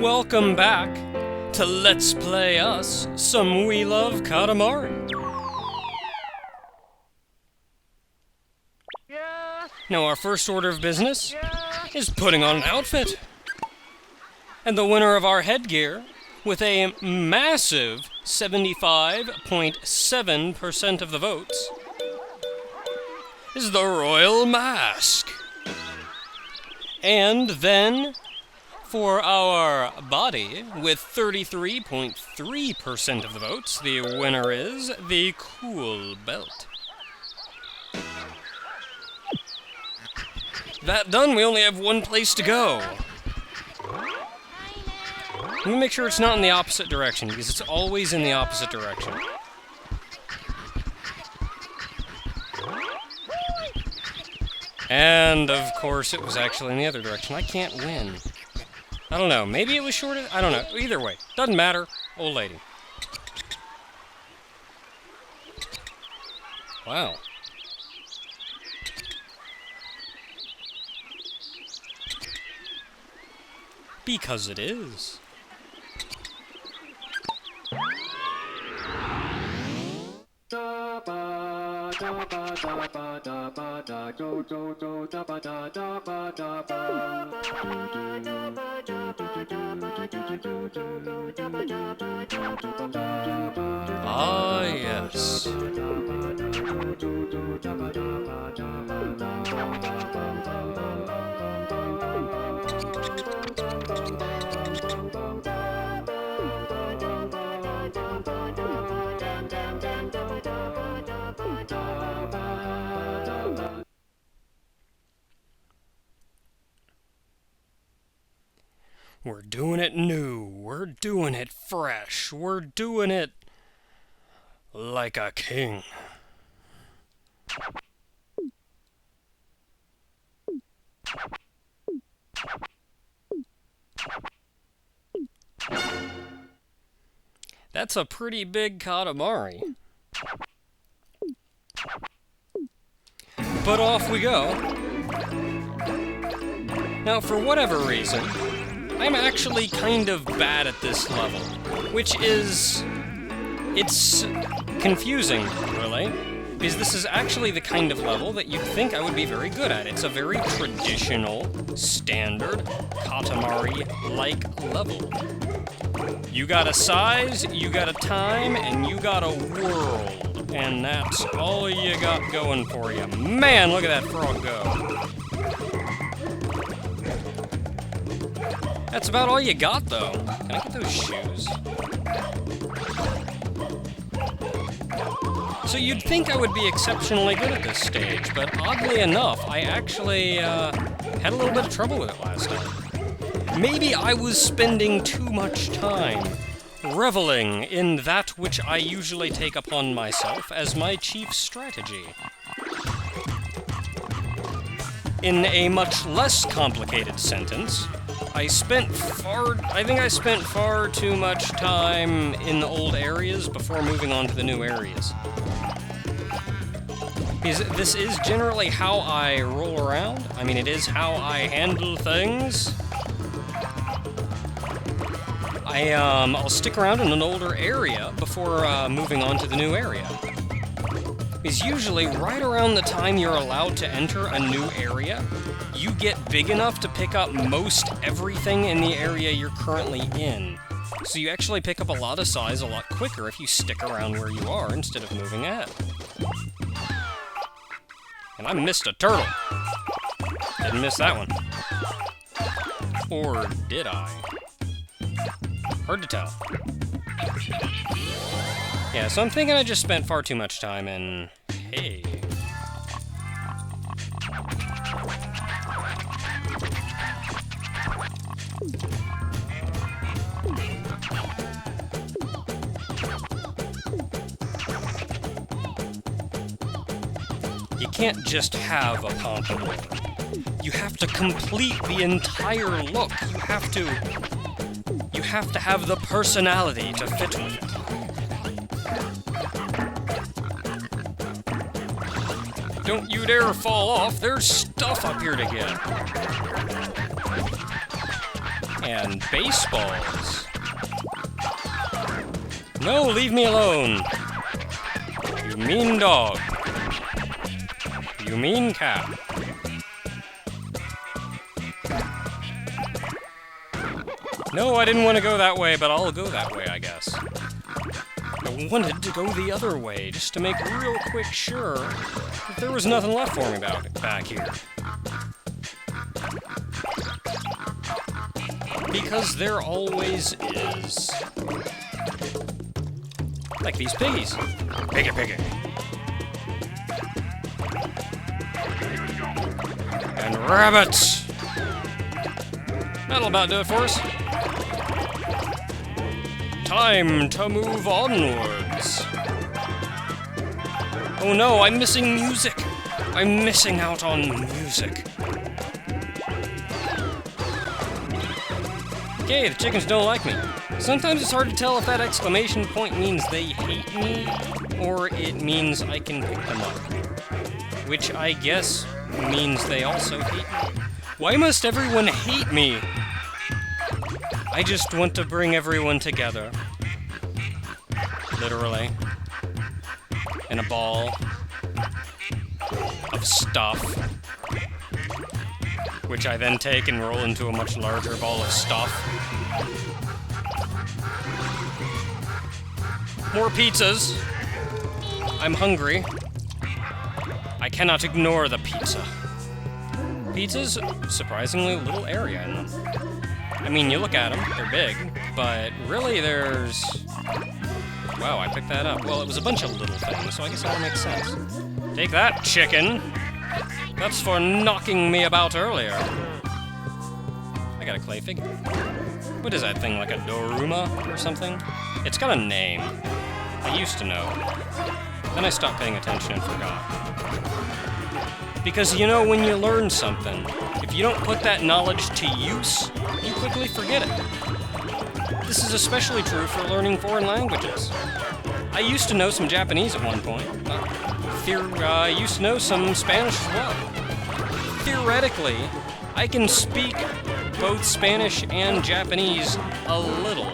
Welcome back to Let's Play Us some We Love Katamari. Now our first order of business is putting on an outfit. And the winner of our headgear, with a massive 75.7% of the votes, is the Royal Mask. And then, for our body, with 33.3% of the votes, the winner is the Cool Belt. That done, we only have one place to go. Let me make sure it's not in the opposite direction, because it's always in the opposite direction. And, of course, it was actually in the other direction. I can't win. I don't know. Maybe it was shorter? I don't know. Either way. Doesn't matter. Old lady. Wow. Because it is. Ah, yes. We're doing it new, we're doing it fresh, we're doing it like a king. That's a pretty big Katamari. But off we go. Now, for whatever reason, I'm actually kind of bad at this level, which is... it's confusing, really, because this is actually the kind of level that you'd think I would be very good at. It's a very traditional, standard, Katamari-like level. You got a size, you got a time, and you got a world, and that's all you got going for you. Man, look at that frog go. That's about all you got, though. Can I get those shoes? So you'd think I would be exceptionally good at this stage, but oddly enough, I actually had a little bit of trouble with it last time. Maybe I was spending too much time reveling in that which I usually take upon myself as my chief strategy. In a much less complicated sentence, I think I spent far too much time in the old areas before moving on to the new areas. Because this is generally how I roll around. I mean, it is how I handle things. I'll stick around in an older area before moving on to the new area. Because usually, right around the time you're allowed to enter a new area, you get big enough to pick up most everything in the area you're currently in. So you actually pick up a lot of size a lot quicker if you stick around where you are instead of moving ahead. And I missed a turtle. Didn't miss that one. Or did I? Hard to tell. Yeah, so I'm thinking I just spent far too much time in... hey. You can't just have a pompadour. You have to complete the entire look. You have to have the personality to fit with it. Don't you dare fall off, there's stuff up here to get. And baseballs. No, leave me alone. You mean dog. You mean cat. No, I didn't want to go that way, but I'll go that way, I guess. I wanted to go the other way, just to make real quick sure that there was nothing left for me back here. Because there always is. Like these piggies. Piggy, piggy. And rabbits! That'll about do it for us. Time to move onwards. Oh no, I'm missing music. I'm missing out on music. Okay, the chickens don't like me. Sometimes it's hard to tell if that exclamation point means they hate me, or it means I can pick them up. Which I guess means they also hate me. Why must everyone hate me? I just want to bring everyone together. Literally. In a ball of stuff. Which I then take and roll into a much larger ball of stuff. More pizzas. I'm hungry. I cannot ignore the pizza. Pizzas, surprisingly little area in them. I mean, you look at them, they're big, but really there's... Wow, I picked that up. Well, it was a bunch of little things, so I guess it all makes sense. Take that, chicken! That's for knocking me about earlier. I got a clay figure. What is that thing, like a Doruma or something? It's got a name. I used to know. Then I stopped paying attention and forgot. Because, you know, when you learn something, if you don't put that knowledge to use, you quickly forget it. This is especially true for learning foreign languages. I used to know some Japanese at one point. I used to know some Spanish as well. Theoretically, I can speak both Spanish and Japanese a little.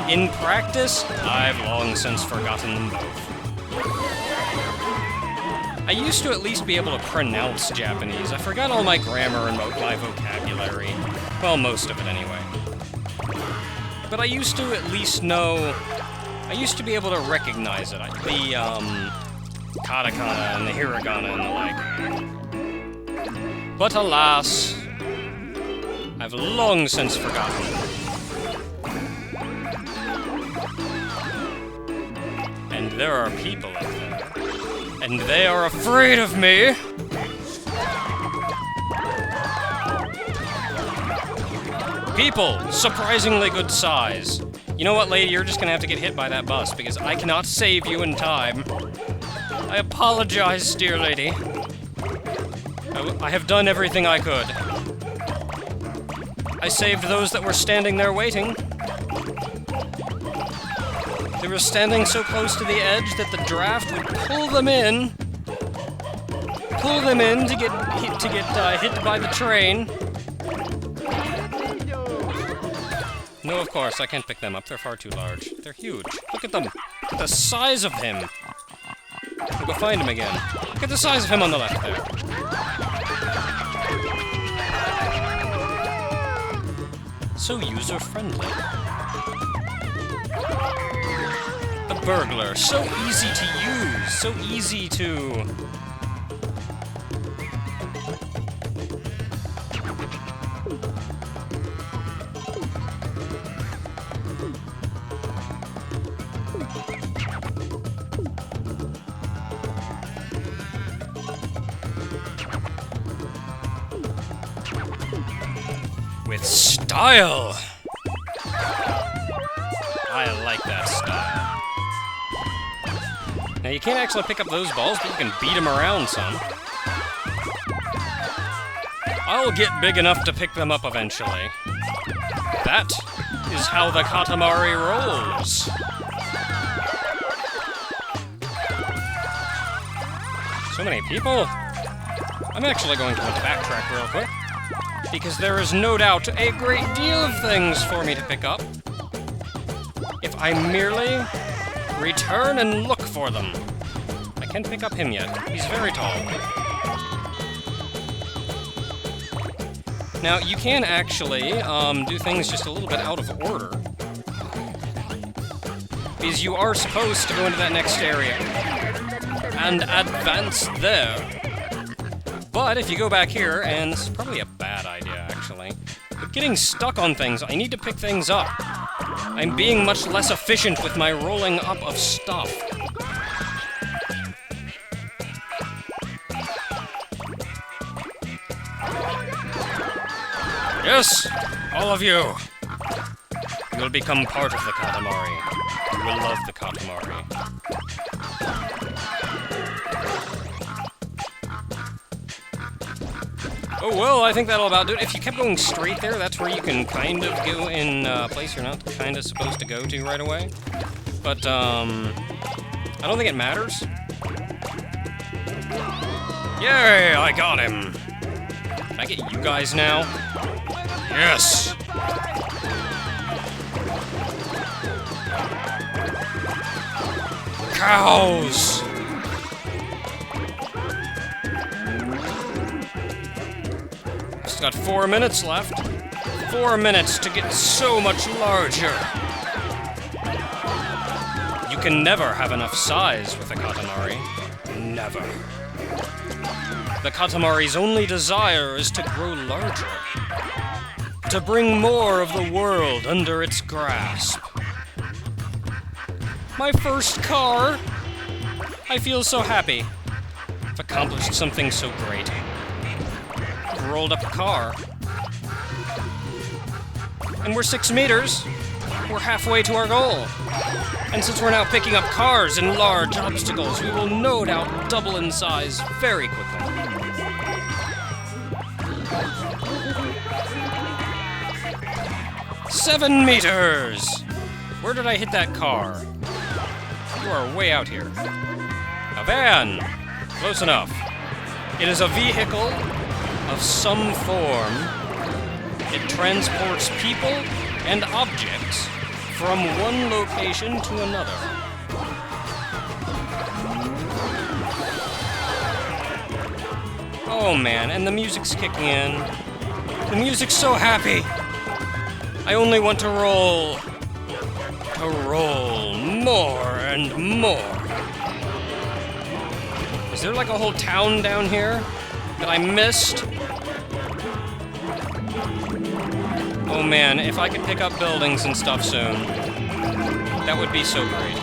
In practice, I've long since forgotten them both. I used to at least be able to pronounce Japanese. I forgot all my grammar and my vocabulary. Well, most of it anyway. But I used to at least know... I used to be able to recognize it. The, katakana and the hiragana and the like. But alas, I've long since forgotten it. And there are people out there. And they are afraid of me! People! Surprisingly good size. You know what, lady? You're just gonna have to get hit by that bus, because I cannot save you in time. I apologize, dear lady. I have done everything I could. I saved those that were standing there waiting. They were standing so close to the edge that the draft would pull them in to get hit by the train. No, of course, I can't pick them up. They're far too large. They're huge. Look at them. Look at the size of him. We'll go find him again. Look at the size of him on the left there. So user-friendly. The burglar. So easy to use. So easy to... With style! I like that style. Now, you can't actually pick up those balls, but you can beat them around some. I'll get big enough to pick them up eventually. That is how the Katamari rolls. So many people. I'm actually going to backtrack real quick. because there is no doubt a great deal of things for me to pick up if I merely return and look for them. I can't pick up him yet. He's very tall. Now, you can actually do things just a little bit out of order, because you are supposed to go into that next area and advance there. But if you go back here, and this is probably a bad idea, actually, but getting stuck on things, I need to pick things up. I'm being much less efficient with my rolling up of stuff. Yes, all of you. You will become part of the Katamari. You will love the Katamari. Oh, well, I think that'll about do it. If you kept going straight there, that's where you can kind of go in a place you're not kind of supposed to go to right away. But, I don't think it matters. Yay, I got him. Can I get you guys now? Yes! Cows! Just got 4 minutes left. 4 minutes to get so much larger. You can never have enough size with a Katamari. Never. The Katamari's only desire is to grow larger. To bring more of the world under its grasp. My first car! I feel so happy. I've accomplished something so great. I've rolled up a car. And we're 6 meters. We're halfway to our goal. And since we're now picking up cars and large obstacles, we will no doubt double in size very quickly. "7 meters! Where did I hit that car? You are way out here. A van! Close enough. It is a vehicle of some form. It transports people and objects from one location to another. Oh man, and the music's kicking in. The music's so happy! I only want to roll more and more. Is there like a whole town down here that I missed? Oh man, if I could pick up buildings and stuff soon, that would be so great.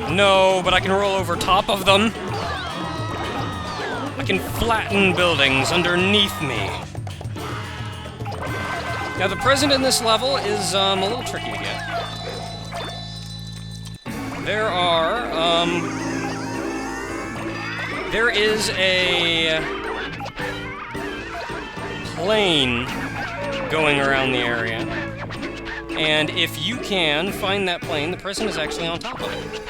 No, but I can roll over top of them. I can flatten buildings underneath me. Now, the present in this level is a little tricky to get. There is a plane going around the area, and if you can find that plane, the present is actually on top of it.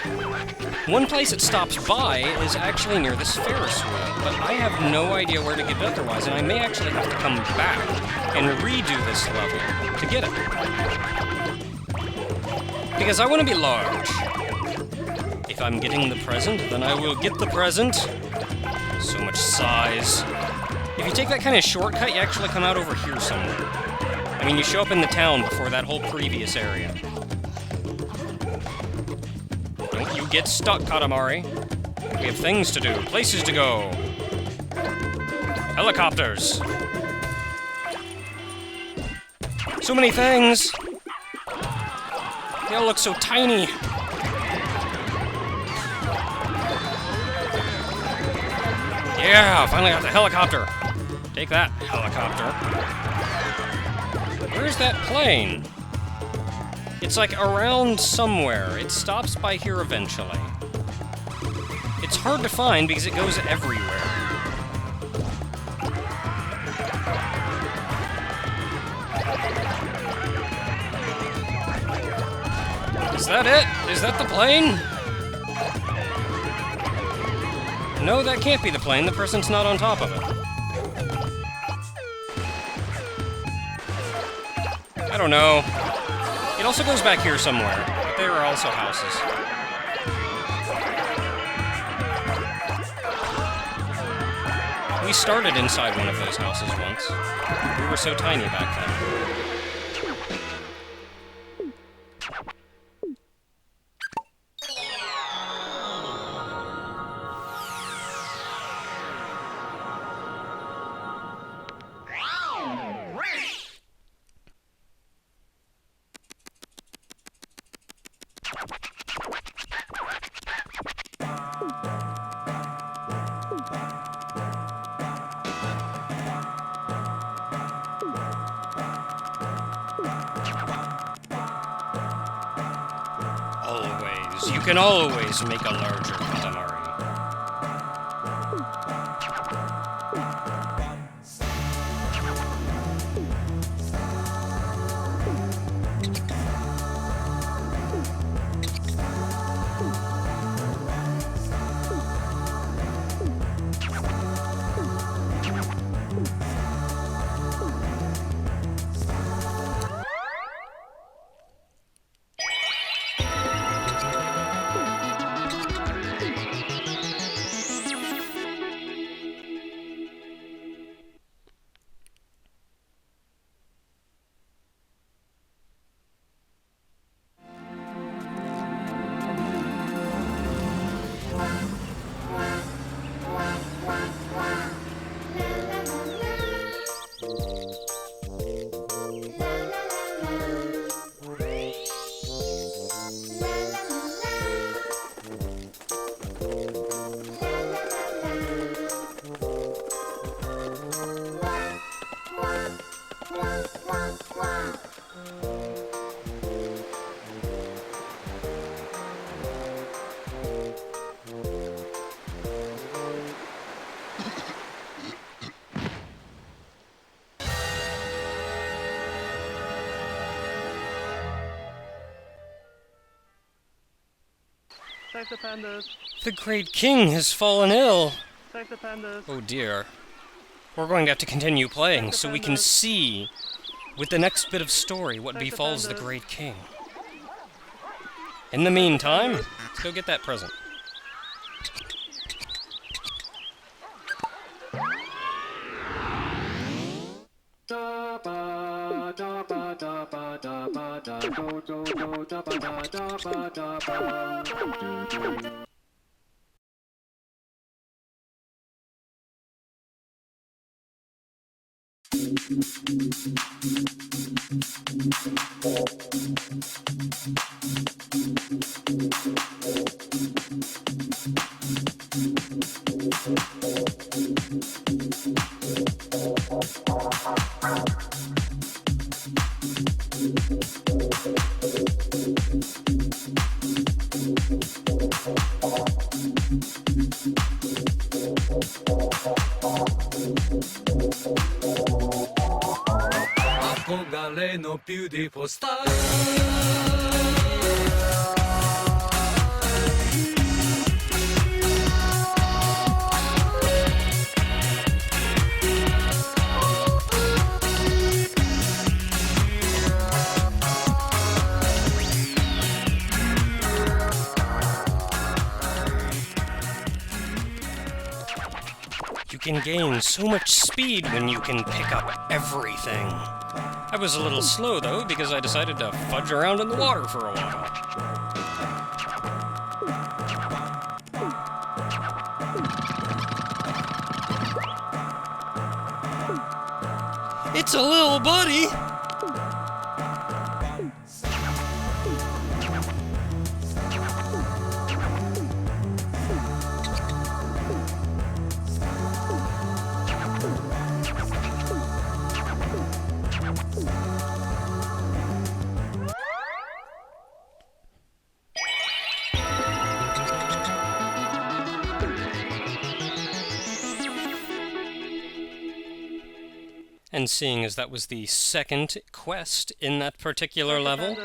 One place it stops by is actually near this Ferris wheel, but I have no idea where to get it otherwise, and I may actually have to come back and redo this level to get it. Because I want to be large. If I'm getting the present, then I will get the present. So much size. If you take that kind of shortcut, you actually come out over here somewhere. I mean, you show up in the town before that whole previous area. Don't you get stuck, Katamari. We have things to do, places to go. Helicopters. So many things. They all look so tiny. Yeah, finally got the helicopter. Take that, helicopter. Where's that plane? It's like around somewhere. It stops by here eventually. It's hard to find because it goes everywhere. Is that it? Is that the plane? No, that can't be the plane. The person's not on top of it. I don't know. It also goes back here somewhere, but there are also houses. We started inside one of those houses once. We were so tiny back then. Always. You can always make a larger Katamari. Save the pandas. The great king has fallen ill. Save the pandas. Oh dear. We're going to have to continue playing so we can see, with the next bit of story, what befalls the great king. In the meantime, let's go get that present.憧れの beautiful star You can gain so much speed when you can pick up everything. I was a little slow, though, because I decided to fudge around in the water for a while. It's a little buddy! And seeing as that was the second quest in that particular level,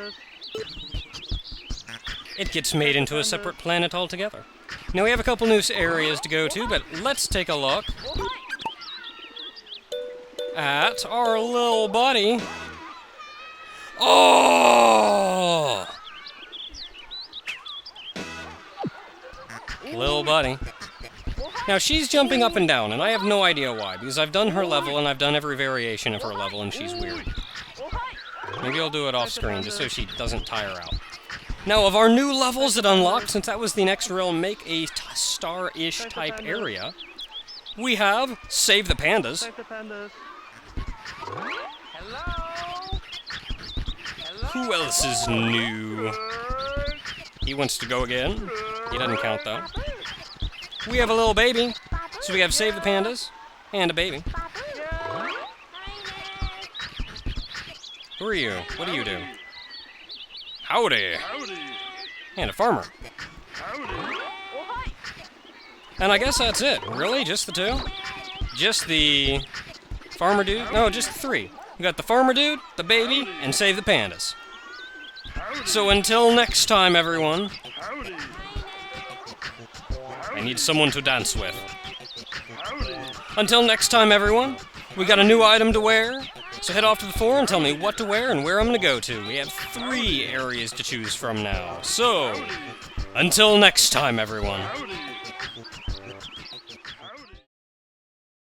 it gets made into a separate planet altogether. Now we have a couple new areas to go to, but let's take a look at our little buddy, Oh! Little buddy. Now she's jumping up and down, and I have no idea why, because I've done her level, and I've done every variation of her level, and she's weird. Maybe I'll do it off screen, just so she doesn't tire out. Now, of our new levels that unlocked, since that was the next realm, make a star-ish type area, we have Save the Pandas. Save the pandas. Who else is new? He wants to go again. He doesn't count, though. We have a little baby. So we have Save the Pandas and a baby. Who are you? What do you do? Howdy. And a farmer. And I guess that's it. Really? Just the two? Just the farmer dude? No, just the three. We got the farmer dude, the baby, and Save the Pandas. So until next time, everyone. I need someone to dance with. Until next time, everyone. We got a new item to wear. So head off to the forum and tell me what to wear and where I'm going to go to. We have 3 areas to choose from now. So, until next time, everyone.